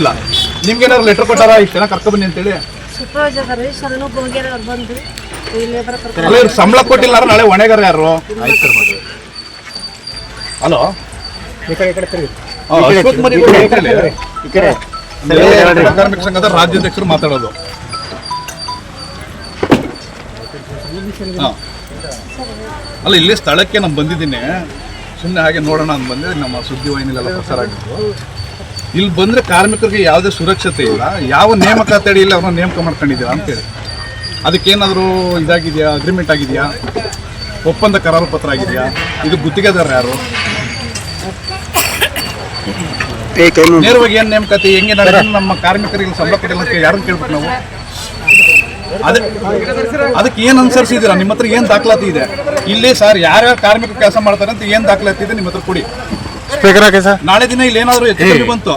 ಗೊತ್ತಿಲ್ಲ. ನಿಮ್ಗೆ ಏನಾದ್ರು ಲೆಟರ್ ಕೊಟ್ಟಾರ ಇಷ್ಟು ಜನ ಕರ್ಕೊಬನ್ನಿ ಅಂತೇಳಿ? ಸೂಪರ್ವೈಸರ್ ಶರಣು ಗೋಗಿಯರ್ ಅವ್ರು ಬಂದು ಅಲ್ಲ ಇವ್ರು ಸಂಬಳ ಕೊಟ್ಟಿಲ್ಲ, ನಾಳೆ ಹೊಣೆಗಾರ ಯಾರು? ಹಲೋ ಕಾರ್ಮಿಕ ಸಂಘದ ರಾಜ್ಯಾಧ್ಯಕ್ಷರು ಮಾತಾಡೋದು. ಅಲ್ಲ ಇಲ್ಲಿ ಸ್ಥಳಕ್ಕೆ ನಾನು ಬಂದಿದ್ದೀನಿ, ಸುಮ್ಮನೆ ಹಾಗೆ ನೋಡೋಣ ಅಂತ ಬಂದಿದ್ದೀನಿ. ನಮ್ಮ ಸುದ್ದಿವಾಹಿನಿಲೆಲ್ಲ ಪ್ರಸಾರ ಆಗಿತ್ತು. ಇಲ್ಲಿ ಬಂದರೆ ಕಾರ್ಮಿಕರಿಗೆ ಯಾವುದೇ ಸುರಕ್ಷತೆ ಇಲ್ಲ, ಯಾವ ನೇಮಕಾತಿ ಅಡಿಯಲ್ಲಿ ಅವ್ರನ್ನ ನೇಮಕ ಮಾಡ್ಕೊಂಡಿದ್ದೀರಾ ಅಂತೇಳಿ. ಅದಕ್ಕೇನಾದರೂ ಇದಾಗಿದೆಯಾ, ಅಗ್ರಿಮೆಂಟ್ ಆಗಿದೆಯಾ, ಒಪ್ಪಂದ ಕರಾರು ಪತ್ರ ಆಗಿದೆಯಾ? ಇದು ಗುತ್ತಿಗೆದಾರ ಯಾರು? ನೇರವಾಗಿ ಏನು ನೇಮಕಾತಿ ಹೆಂಗೆ ನಮ್ಮ ಕಾರ್ಮಿಕರಿಗೆ ಸಂಬಳ ಕೊಟ್ಟಿಲ್ಲ ಅಂತ ಯಾರನ್ನು ಕೇಳ್ಬೇಕು ನಾವು? ಅದಕ್ಕೆ ಏನು ಅನುಸರಿಸಿದ್ದೀರಾ? ನಿಮ್ಮ ಹತ್ರ ಏನು ದಾಖಲಾತಿ ಇದೆ? ಇಲ್ಲಿ ಸರ್ ಯಾರ್ಯಾರು ಕಾರ್ಮಿಕರು ಕೆಲಸ ಮಾಡ್ತಾರೆ ಅಂತ ಏನು ದಾಖಲಾತಿ ಇದೆ ನಿಮ್ಮ ಹತ್ರ ಕೊಡಿ. ಸ್ಪೀಕರ್ ಹಾಕಿ ಸರ್. ನಾಳೆ ದಿನ ಇಲ್ಲಿ ಏನಾದರೂ ಹೆಚ್ಚು ಬಂತು,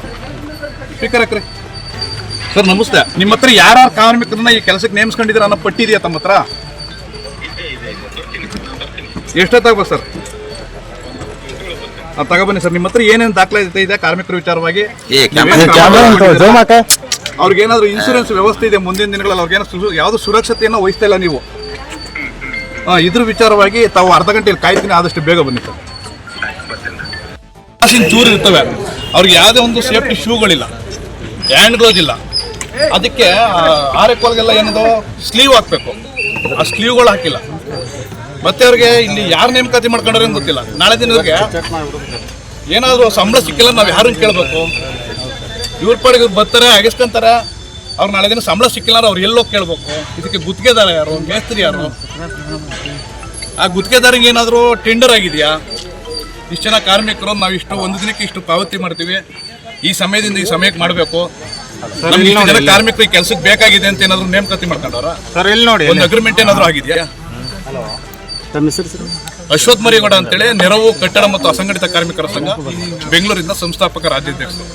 ಸ್ಪೀಕರ್ ಹಾಕ್ರಿ ಸರ್. ನಮಸ್ತೆ. ನಿಮ್ಮ ಹತ್ರ ಯಾರ್ಯಾರು ಕಾರ್ಮಿಕರನ್ನ ಈ ಕೆಲಸಕ್ಕೆ ನೇಮಿಸ್ಕೊಂಡಿದ್ದೀರ ಅನ್ನೋ ಪಟ್ಟಿ ಇದೆಯಾ ತಮ್ಮ ಹತ್ರ? ಎಷ್ಟೊತ್ತಾಗ್ಬೋದು ಸರ್? ಅದು ತಗೊಬನ್ನಿ ಸರ್. ನಿಮ್ಮ ಹತ್ರ ಏನೇನು ದಾಖಲಾತಿ ಇದೆ ಕಾರ್ಮಿಕರ ವಿಚಾರವಾಗಿ? ಅವ್ರಿಗೇನಾದ್ರು ಇನ್ಶೂರೆನ್ಸ್ ವ್ಯವಸ್ಥೆ ಇದೆ ಮುಂದಿನ ದಿನಗಳಲ್ಲಿ? ಅವ್ರಿಗೇನೋ ಯಾವುದು ಸುರಕ್ಷತೆಯನ್ನು ವಹಿಸ್ತಾ ಇಲ್ಲ ನೀವು. ಇದ್ರ ವಿಚಾರವಾಗಿ ತಾವು ಅರ್ಧ ಗಂಟೆಯಲ್ಲಿ ಕಾಯ್ತೀನಿ, ಆದಷ್ಟು ಬೇಗ ಬನ್ನಿ ಸರ್. ಚೂರು ಇರ್ತವೆ, ಅವ್ರಿಗೆ ಯಾವುದೇ ಒಂದು ಸೇಫ್ಟಿ ಶೂಗಳಿಲ್ಲ, ಹ್ಯಾಂಡ್ ಗ್ಲೌಸ್ ಇಲ್ಲ. ಅದಕ್ಕೆ ಆರೆಕೋಲ್ಗೆಲ್ಲ ಏನದು ಸ್ಲೀವ್ ಹಾಕಬೇಕು, ಆ ಸ್ಲೀವ್ಗಳು ಹಾಕಿಲ್ಲ. ಮತ್ತೆ ಅವ್ರಿಗೆ ಇಲ್ಲಿ ಯಾರು ನೇಮಕಾತಿ ಮಾಡ್ಕೊಂಡ್ರೆ ಅಂತ ಗೊತ್ತಿಲ್ಲ. ನಾಳೆ ದಿನಕ್ಕೆ ಏನಾದರೂ ಸಂಬಳ ಸಿಕ್ಕಿಲ್ಲ, ನಾವು ಯಾರನ್ನು ಕೇಳಬೇಕು? ಇವ್ರ ಪಾಡಿಗೆ ಬರ್ತಾರೆ, ಅಗಿಸ್ಕೊಂತಾರೆ. ಅವ್ರು ನಾಳೆ ದಿನ ಸಂಬಳ ಸಿಕ್ಕಿಲ್ಲ ಅವ್ರು ಎಲ್ಲೋಗಿ ಕೇಳಬೇಕು? ಇದಕ್ಕೆ ಗುತ್ತಿಗೆದಾರ ಯಾರು, ಮೇಸ್ತ್ರಿ ಯಾರು? ಆ ಗುತ್ತಿಗೆದಾರಿಗೆ ಏನಾದರೂ ಟೆಂಡರ್ ಆಗಿದೆಯಾ? ಇಷ್ಟು ಜನ ಕಾರ್ಮಿಕರು ನಾವು ಇಷ್ಟು ಒಂದು ದಿನಕ್ಕೆ ಇಷ್ಟು ಪಾವತಿ ಮಾಡ್ತೀವಿ, ಈ ಸಮಯದಿಂದ ಈ ಸಮಯಕ್ಕೆ ಮಾಡಬೇಕು, ನಮ್ಗೆ ಇಷ್ಟು ಜನ ಕಾರ್ಮಿಕರಿಗೆ ಕೆಲಸಕ್ಕೆ ಬೇಕಾಗಿದೆ ಅಂತ ಏನಾದರೂ ನೇಮಕಾತಿ ಮಾಡ್ಕೊಂಡವ್ರ? ಒಂದು ಅಗ್ರಿಮೆಂಟ್ ಏನಾದರೂ ಆಗಿದೆಯಾ? ಅಶ್ವಥ್ ಮರಿಗೌಡ ಅಂತೇಳಿ ನೆರವು ಕಟ್ಟಡ ಮತ್ತು ಅಸಂಘಟಿತ ಕಾರ್ಮಿಕರ ಸಂಘ ಬೆಂಗಳೂರಿನ ಸಂಸ್ಥಾಪಕ ರಾಜ್ಯಾಧ್ಯಕ್ಷರು.